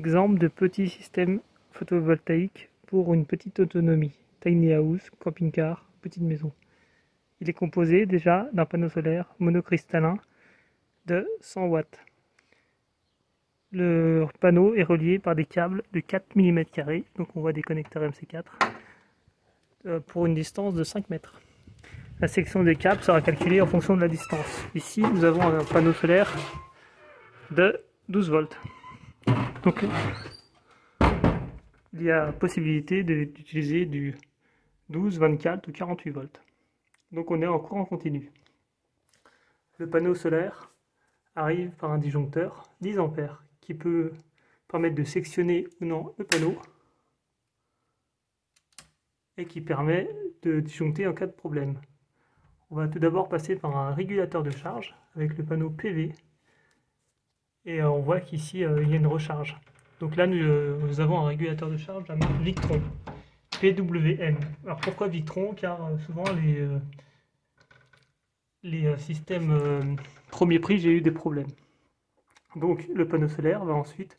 Exemple de petit système photovoltaïque pour une petite autonomie, tiny house, camping-car, petite maison. Il est composé déjà d'un panneau solaire monocristallin de 100 watts. Le panneau est relié par des câbles de 4 mm², donc on voit des connecteurs MC4, pour une distance de 5 mètres. La section des câbles sera calculée en fonction de la distance. Ici, nous avons un panneau solaire de 12 volts. Donc, il y a possibilité d'utiliser du 12, 24 ou 48 volts. Donc on est en courant continu. Le panneau solaire arrive par un disjoncteur 10 ampères qui peut permettre de sectionner ou non le panneau et qui permet de disjoncter en cas de problème. On va tout d'abord passer par un régulateur de charge avec le panneau PV et on voit qu'ici il y a une recharge. Donc là nous avons un régulateur de charge de la marque Victron PWM. Alors pourquoi Victron? Car souvent les systèmes premier prix, j'ai eu des problèmes. Donc le panneau solaire va ensuite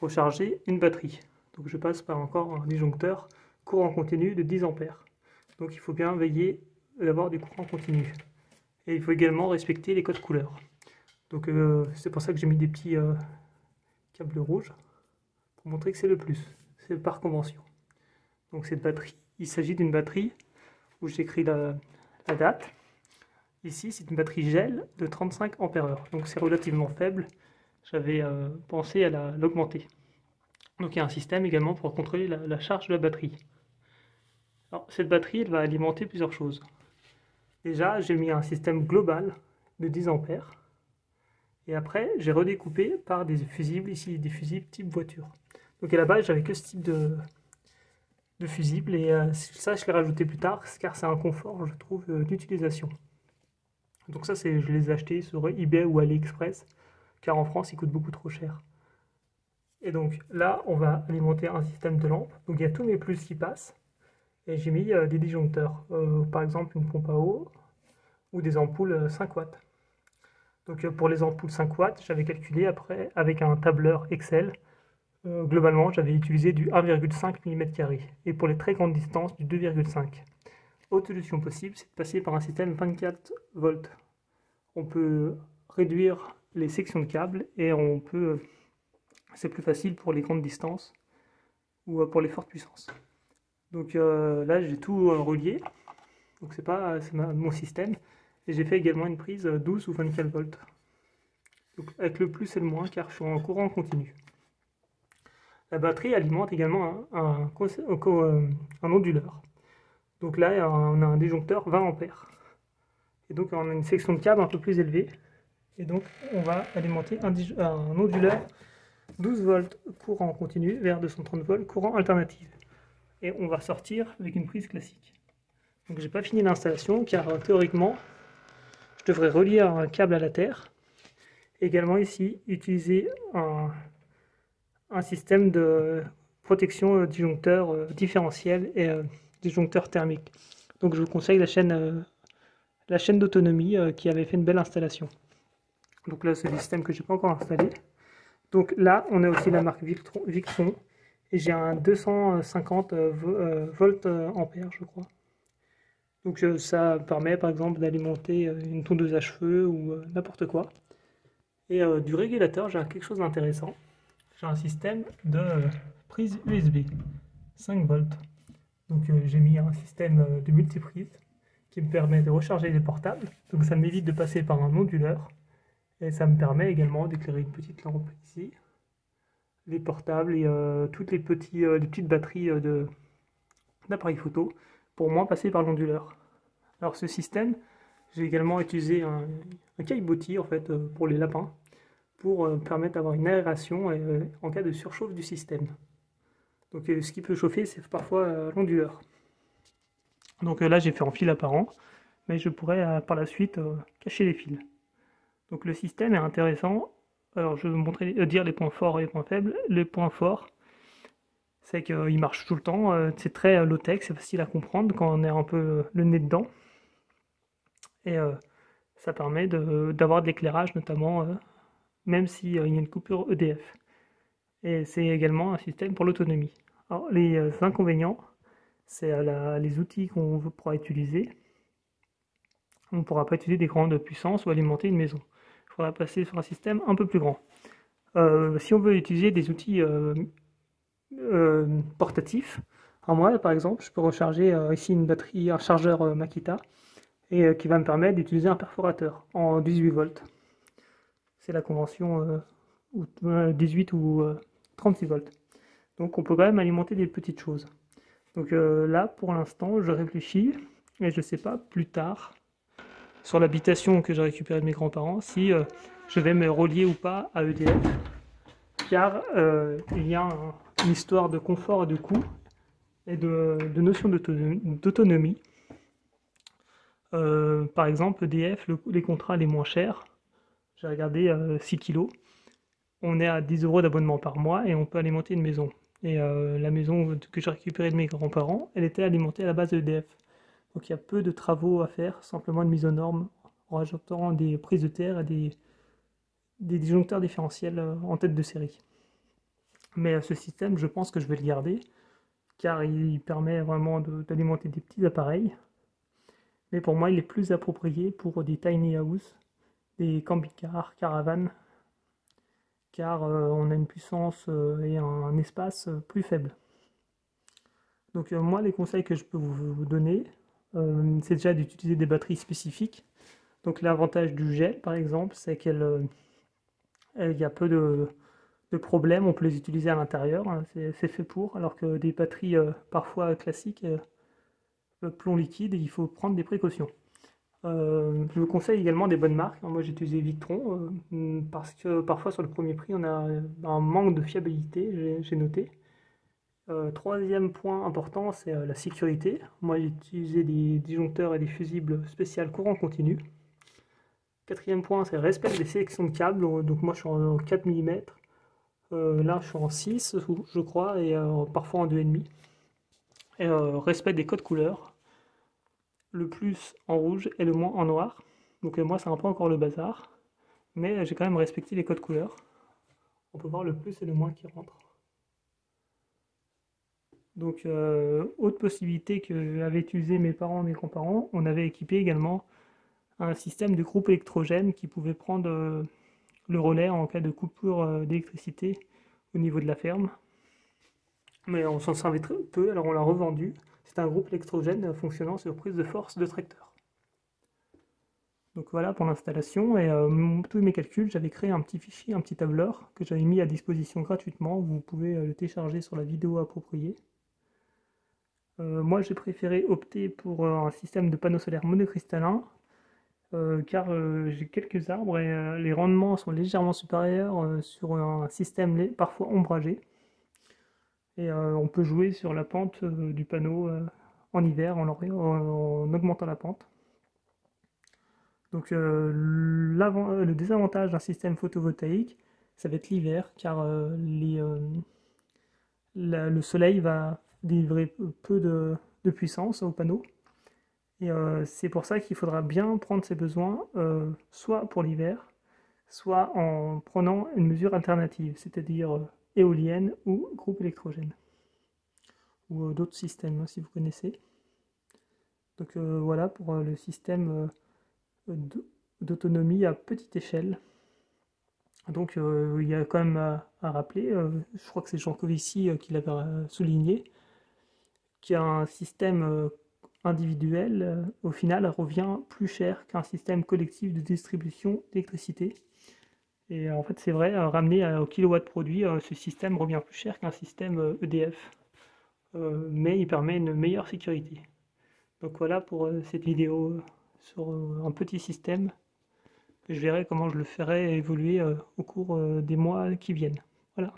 recharger une batterie. Donc je passe par encore un disjoncteur courant continu de 10 ampères. Donc il faut bien veiller d'avoir du courant continu. Et il faut également respecter les codes couleurs. Donc c'est pour ça que j'ai mis des petits câbles rouges pour montrer que c'est le plus. C'est par convention. Donc cette batterie, il s'agit d'une batterie où j'écris la date. Ici, c'est une batterie gel de 35 ampères-heure, donc c'est relativement faible. J'avais pensé à l'augmenter. Donc il y a un système également pour contrôler la charge de la batterie. Alors, cette batterie, elle va alimenter plusieurs choses. Déjà, j'ai mis un système global de 10 ampères. Et après, j'ai redécoupé par des fusibles, ici des fusibles type voiture. Donc à la base, j'avais que ce type de fusible, et ça, je l'ai rajouté plus tard, car c'est un confort, je trouve, d'utilisation. Donc ça, je les ai achetés sur eBay ou AliExpress, car en France, ils coûtent beaucoup trop cher. Et donc là, on va alimenter un système de lampes. Donc il y a tous mes plus qui passent. Et j'ai mis des disjoncteurs, par exemple une pompe à eau ou des ampoules 5 watts. Donc pour les ampoules 5 watts, j'avais calculé après avec un tableur Excel. Globalement, j'avais utilisé du 1,5 mm². Et pour les très grandes distances, du 2,5. Autre solution possible, c'est de passer par un système 24 volts. On peut réduire les sections de câbles et c'est plus facile pour les grandes distances ou pour les fortes puissances. Donc là, j'ai tout relié. Donc c'est mon système. Et j'ai fait également une prise 12 ou 24 volts. Donc avec le plus et le moins, car je suis en courant continu. La batterie alimente également un onduleur. Donc là, on a un disjoncteur 20 ampères. Et donc on a une section de câble un peu plus élevée. Et donc on va alimenter un onduleur 12 volts courant continu vers 230 volts courant alternatif. Et on va sortir avec une prise classique. Donc j'ai pas fini l'installation car théoriquement je devrais relier un câble à la terre. Également ici utiliser un système de protection disjoncteur différentiel et disjoncteur thermique. Donc je vous conseille la chaîne d'autonomie qui avait fait une belle installation. Donc là c'est le système que j'ai pas encore installé. Donc là on a aussi la marque Victron et j'ai un 250 volts ampères je crois. Donc ça permet par exemple d'alimenter une tondeuse à cheveux ou n'importe quoi. Et du régulateur, j'ai quelque chose d'intéressant. J'ai un système de prise USB 5 volts. Donc j'ai mis un système de multiprise qui me permet de recharger les portables. Donc ça m'évite de passer par un onduleur. Et ça me permet également d'éclairer une petite lampe ici. Les portables et toutes les petites batteries d'appareils photo pour moins passer par l'onduleur. Alors ce système, j'ai également utilisé un caillebotis en fait pour les lapins pour permettre d'avoir une aération en cas de surchauffe du système. Donc ce qui peut chauffer, c'est parfois l'onduleur. Donc là j'ai fait en fil apparent, mais je pourrais par la suite cacher les fils. Donc le système est intéressant. Alors je vais vous dire les points forts et les points faibles. Les points forts, c'est qu'il marche tout le temps, c'est très low-tech, c'est facile à comprendre quand on est un peu le nez dedans. Et ça permet d'avoir de l'éclairage, notamment même s'il y a une coupure EDF. et c'est également un système pour l'autonomie. Alors, les inconvénients, c'est les outils qu'on pourra utiliser. On ne pourra pas utiliser des grandes puissances ou alimenter une maison. Il faudra passer sur un système un peu plus grand. Si on veut utiliser des outils portatifs, moi par exemple, je peux recharger ici une batterie, un chargeur Makita, et qui va me permettre d'utiliser un perforateur en 18 volts. C'est la convention 18 ou 36 volts. Donc on peut quand même alimenter des petites choses. Donc là, pour l'instant, je réfléchis et je ne sais pas plus tard sur l'habitation que j'ai récupérée de mes grands-parents si je vais me relier ou pas à EDF, car il y a une histoire de confort et de coût et de notion d'autonomie. Par exemple, EDF, les contrats les moins chers, j'ai regardé 6 kilos, on est à 10 € d'abonnement par mois et on peut alimenter une maison. Et la maison que j'ai récupérée de mes grands-parents, elle était alimentée à la base de EDF. Donc il y a peu de travaux à faire, simplement une mise aux normes en rajoutant des prises de terre et des disjoncteurs différentiels en tête de série. Mais ce système, je pense que je vais le garder, car il permet vraiment d'alimenter des petits appareils. Mais pour moi, il est plus approprié pour des tiny house, des camping-cars, caravanes, car on a une puissance et un espace plus faible. Donc moi, les conseils que je peux vous donner, c'est déjà d'utiliser des batteries spécifiques. Donc l'avantage du gel, par exemple, c'est qu'il y a peu de problèmes, on peut les utiliser à l'intérieur, hein, c'est fait pour, alors que des batteries parfois classiques, plomb liquide, il faut prendre des précautions. Je vous conseille également des bonnes marques. Moi j'ai utilisé Victron parce que parfois sur le premier prix on a un manque de fiabilité, j'ai noté. Troisième point important, c'est la sécurité. Moi j'ai utilisé des disjoncteurs et des fusibles spéciales courant continu. Quatrième point, c'est le respect des sélections de câbles. Donc moi je suis en 4 mm. Là je suis en 6 je crois et parfois en 2,5. Et respect des codes couleurs. Le plus en rouge et le moins en noir. Donc moi c'est un peu encore le bazar. Mais j'ai quand même respecté les codes couleurs. On peut voir le plus et le moins qui rentrent. Donc, autre possibilité qu'avaient utilisé mes parents et mes grands-parents, on avait équipé également un système de groupe électrogène qui pouvait prendre le relais en cas de coupure d'électricité au niveau de la ferme. Mais on s'en servait très peu, alors on l'a revendu. C'est un groupe électrogène fonctionnant sur prise de force de tracteur. Donc voilà pour l'installation et tous mes calculs, j'avais créé un petit fichier, un petit tableur que j'avais mis à disposition gratuitement. Vous pouvez le télécharger sur la vidéo appropriée. Moi j'ai préféré opter pour un système de panneaux solaires monocristallins car j'ai quelques arbres et les rendements sont légèrement supérieurs sur un système parfois ombragé. Et on peut jouer sur la pente du panneau en hiver en augmentant la pente. Donc le désavantage d'un système photovoltaïque, ça va être l'hiver, car le soleil va délivrer peu de puissance au panneau. Et c'est pour ça qu'il faudra bien prendre ses besoins, soit pour l'hiver, soit en prenant une mesure alternative, c'est-à-dire éolienne ou groupe électrogène, ou d'autres systèmes, hein, si vous connaissez. Donc voilà pour le système d'autonomie à petite échelle. Donc il y a quand même à rappeler, je crois que c'est Jean Covici qui l'avait souligné, qu'il y a un système individuel, au final, revient plus cher qu'un système collectif de distribution d'électricité. Et en fait, c'est vrai, ramené au kilowatt produit, ce système revient plus cher qu'un système EDF, mais il permet une meilleure sécurité. Donc voilà pour cette vidéo sur un petit système. Je verrai comment je le ferai évoluer au cours des mois qui viennent. Voilà.